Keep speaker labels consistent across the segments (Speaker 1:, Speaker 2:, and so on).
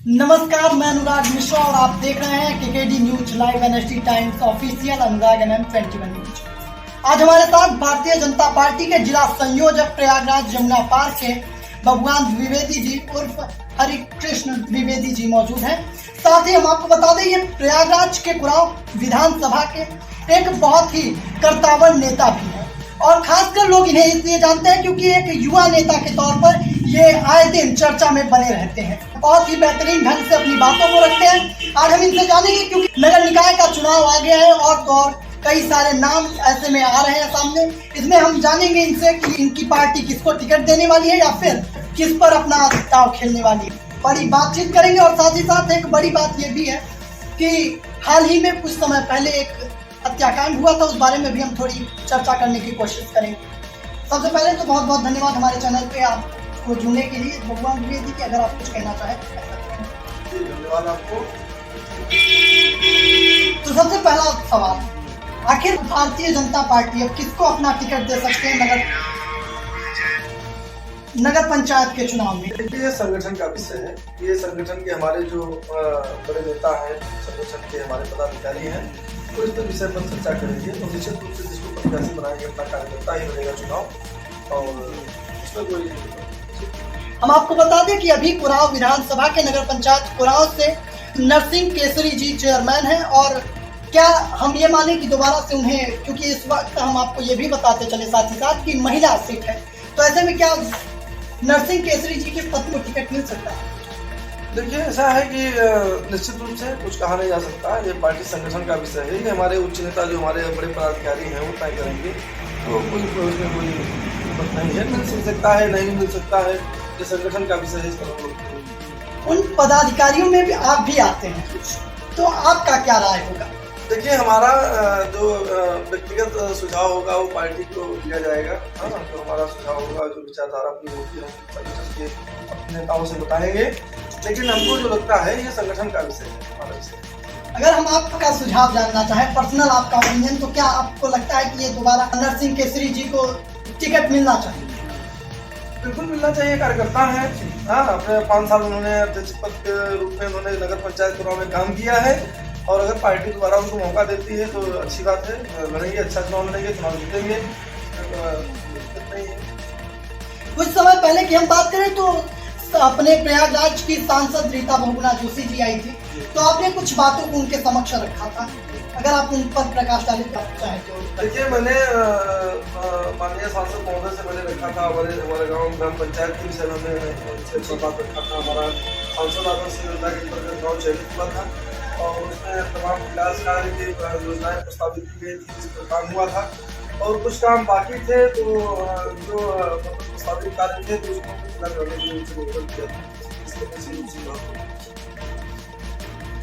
Speaker 1: नमस्कार, मैं अनुराग मिश्रा और आप देख रहे हैं KKD news live NSD Times official Anurag MM 21 news. आज हमारे साथ भारतीय जनता पार्टी के जिला संयोजक प्रयागराज जमुना पार्क के भगवान द्विवेदी जी उर्फ हरि कृष्ण द्विवेदी जी मौजूद हैं। साथ ही हम आपको बता दें ये प्रयागराज के कुराव विधानसभा के एक बहुत ही कर्तावन नेता भी है और खासकर लोग इन्हें इसलिए जानते हैं क्योंकि एक युवा नेता के तौर पर ये आए दिन चर्चा में बने रहते हैं। बहुत ही बेहतरीन ढंग से अपनी बातों को रखते हैं। आज हम इनसे जानेंगे क्योंकि नगर निकाय का चुनाव आ गया है और तो और कई सारे नाम ऐसे में आ रहे हैं सामने। इसमें हम जानेंगे इनसे कि इनकी पार्टी किसको टिकट देने वाली है या फिर किस पर अपना दांव खेलने वाली है। बड़ी बातचीत करेंगे और साथ ही साथ एक बड़ी बात ये भी है कि हाल ही में कुछ समय पहले एक हत्याकांड हुआ था, उस बारे में भी हम थोड़ी चर्चा करने की कोशिश करेंगे। सबसे पहले तो बहुत बहुत धन्यवाद हमारे चैनल पे आपको जुड़ने के लिए। भगवान द्विवेदी की अगर आप कुछ कहना चाहें।
Speaker 2: धन्यवाद आपको।
Speaker 1: तो सबसे पहला सवाल, आखिर भारतीय जनता पार्टी अब किसको अपना टिकट दे सकते हैं नगर पंचायत के चुनाव में?
Speaker 2: ये संगठन का विषय है। ये संगठन के हमारे जो बड़े नेता हैं, संगठन के हमारे पदाधिकारी हैं, तो इस विषय पर चर्चा करेंगे। तो निश्चित रूप से जिसको प्रत्याशी बनाएंगे अपना कार्यकर्ता ही बनेगा चुनाव, और इसमें कोई।
Speaker 1: हम आपको बता दें कि अभी कुराव विधानसभा के नगर पंचायत कुराव से नरसिंह केसरी जी चेयरमैन हैं और क्या हम ये माने कि दोबारा से उन्हें, क्योंकि इस वक्त हम आपको ये भी बताते चले साथ ही साथ कि महिला सीट है, तो ऐसे में क्या नरसिंह केसरी जी के पद को टिकट मिल सकता है?
Speaker 2: देखिए, ऐसा है कि निश्चित रूप से कुछ कहा नहीं जा सकता। ये पार्टी संगठन का विषय है। ये हमारे उच्च नेता जो हमारे बड़े पदाधिकारी हैं वो तय करेंगे। तो उसमें कोई बात नहीं है। मिल सकता है, नहीं मिल सकता है, ये संगठन का विषय है। इस पर
Speaker 1: उन पदाधिकारियों में भी आप भी आते हैं, तो आपका क्या राय होगा?
Speaker 2: देखिए, हमारा जो व्यक्तिगत सुझाव होगा वो पार्टी को दिया जाएगा। हाँ, तो हमारा सुझाव होगा, जो विचारधारा अपनी होगी हम संगठन के अपने नेताओं से बताएंगे। लेकिन हमको जो लगता है ये संगठन का विषय है, हमारा विषय।
Speaker 1: अगर हम आपका सुझाव जानना चाहें, पर्सनल आपका ओपिनियन, तो क्या आपको लगता है कि ये दोबारा नरसिंह केसरी जी को टिकट मिलना चाहिए?
Speaker 2: बिल्कुल मिलना चाहिए। कार्यकर्ता है। हाँ, अपने 5 साल उन्होंने अध्यक्ष पद के रूप में उन्होंने नगर पंचायत चुनाव में काम किया है और अगर पार्टी दोबारा उनको मौका देती है तो अच्छी बात है। लड़ेंगे, अच्छा चुनाव लड़ेंगे, चुनाव जीतेंगे।
Speaker 1: कुछ समय पहले की हम बात करें तो अपने प्रयागराज की सांसद रीता बहुगुणा जोशी जी आई थी, तो आपने कुछ बातों को उनके समक्ष रखा था। अगर आप उन पर प्रकाश डालें चाहे तो।
Speaker 2: देखिए, मैंने माननीय सांसद महोदय से मैंने रखा था, हमारे गाँव ग्राम पंचायत के विषय में हमने बात रखा था। हमारा सांसद आदर्श योजना के अंतर्गत गाँव चयनित हुआ था और उसमें तमाम विकास कार्य की योजनाएं प्रस्तावित की गई थी, जिस पर काम हुआ था और कुछ काम बाकी थे। तो जो प्रस्तावित कार्य थे तो उसको पूरा करने के लिए उनसे निवेदन किया था।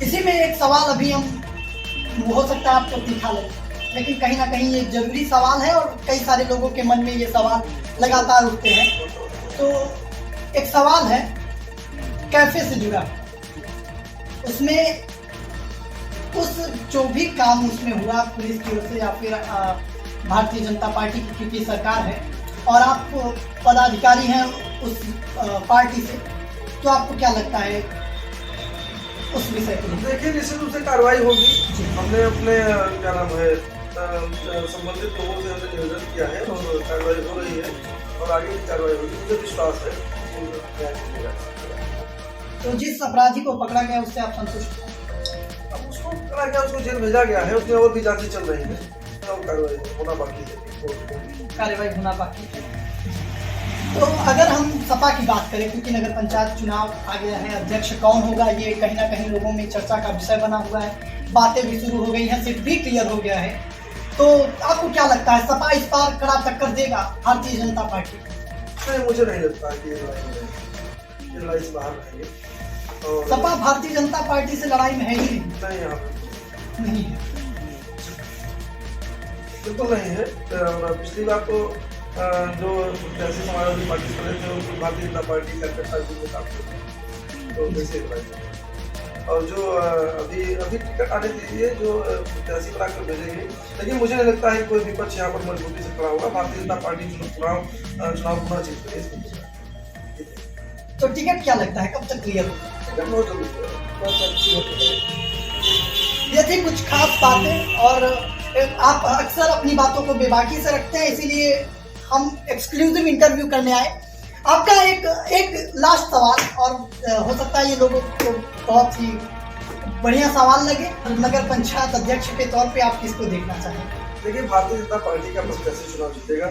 Speaker 1: इसी में एक सवाल अभी हम, हो सकता है आपको दिखा ले, लेकिन कहीं ना कहीं ये जरूरी सवाल है और कई सारे लोगों के मन में ये सवाल लगातार उठते हैं। तो एक सवाल है कैफे से जुड़ा, उसमें उस जो भी काम उसमें हुआ पुलिस की ओर से या फिर भारतीय जनता पार्टी की, क्योंकि सरकार है और आप पदाधिकारी हैं उस पार्टी से, तो आपको क्या लगता है उस विषय को?
Speaker 2: देखिए, निश्चित रूप से कार्रवाई होगी। हमने अपने क्या नाम है संबंधित लोगों से हमने निवेदन किया है और कार्रवाई हो रही है और आगे भी कार्रवाई होगी। मुझे विश्वास है।
Speaker 1: तो जिस अपराधी को पकड़ा गया उससे आप संतुष्ट हैं?
Speaker 2: अब उसको पकड़ा गया, उसको जेल भेजा गया है, उसमें और भी जांचें चल रही है, कार्रवाई होना बाकी है।
Speaker 1: कार्रवाई होना बाकी है। तो अगर हम सपा की बात करें, क्योंकि नगर पंचायत चुनाव आ गया है, अध्यक्ष कौन होगा ये कहीं ना कहीं लोगों में चर्चा का विषय बना हुआ है, बातें भी शुरू हो गई हैं, सीट भी क्लियर हो गया है, तो आपको क्या लगता है सपा इस बार कड़ा टक्कर देगा भारतीय जनता पार्टी?
Speaker 2: नहीं, मुझे नहीं लगता है कि ये लड़ाई से बाहर रहेंगे।
Speaker 1: सपा भारतीय जनता पार्टी से लड़ाई में है ही
Speaker 2: नहीं, यहाँ
Speaker 1: नहीं है,
Speaker 2: बिल्कुल नहीं है। पिछली बार तो जो जैसे समाजवादी पार्टी खड़े थे उनको भारतीय जनता पार्टी कार्यकर्ता भी काम करते, तो वैसे और जो अभी टिकट आने दीजिए, जो प्रत्याशी बनाकर भेजेंगे। लेकिन मुझे नहीं लगता है कोई विपक्ष यहाँ पर मजबूती से खड़ा होगा। भारतीय जनता पार्टी चुनाव पूरा जीत।
Speaker 1: तो टिकट क्या लगता है कब तक क्लियर होगा?
Speaker 2: बहुत जरूरी है।
Speaker 1: बहुत अच्छी होती है। ये थी कुछ खास बातें, और आप अक्सर अपनी बातों को बेबाकी से रखते हैं, इसीलिए हम एक्सक्लूसिव इंटरव्यू करने आए। आपका एक लास्ट सवाल, और हो सकता है ये लोगों को बहुत ही बढ़िया सवाल लगे, नगर पंचायत अध्यक्ष के तौर पे आप किसको देखना चाहेंगे?
Speaker 2: देखिए, भारतीय जनता पार्टी का प्रत्याशी चुनाव जीतेगा।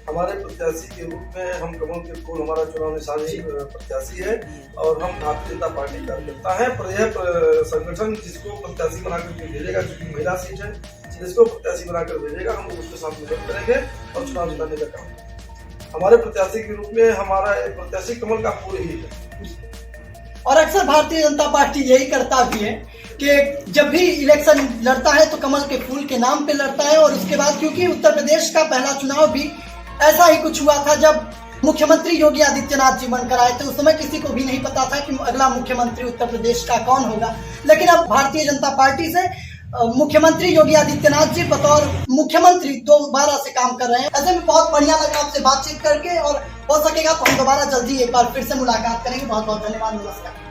Speaker 2: हमारे प्रत्याशी के रूप में हम कमल के फूल हमारा चुनाव निशानी प्रत्याशी है, और हम भारतीय जनता पार्टी का कार्यकर्ता है। पर यह संगठन जिसको प्रत्याशी बनाकर के भेजेगा, क्योंकि महिला सीट है, जिसको प्रत्याशी बनाकर भेजेगा हम उसके साथ मदद करेंगे और चुनाव जिताने का काम। हमारे प्रत्याशी के रूप में हमारा प्रत्याशी कमल का फूल ही है।
Speaker 1: और अक्सर भारतीय जनता पार्टी यही करता भी है कि जब भी इलेक्शन लड़ता है तो कमल के फूल के नाम पे लड़ता है। और उसके बाद, क्योंकि उत्तर प्रदेश का पहला चुनाव भी ऐसा ही कुछ हुआ था, जब मुख्यमंत्री योगी आदित्यनाथ जी बनकर आए थे, उस समय किसी को भी नहीं पता था कि अगला मुख्यमंत्री उत्तर प्रदेश का कौन होगा। लेकिन अब भारतीय जनता पार्टी से मुख्यमंत्री योगी आदित्यनाथ जी बतौर मुख्यमंत्री दोबारा से काम कर रहे हैं। ऐसे में बहुत बढ़िया लगा आपसे बातचीत करके, और हो सकेगा तो हम दोबारा जल्दी एक बार फिर से मुलाकात करेंगे। बहुत बहुत धन्यवाद, नमस्कार।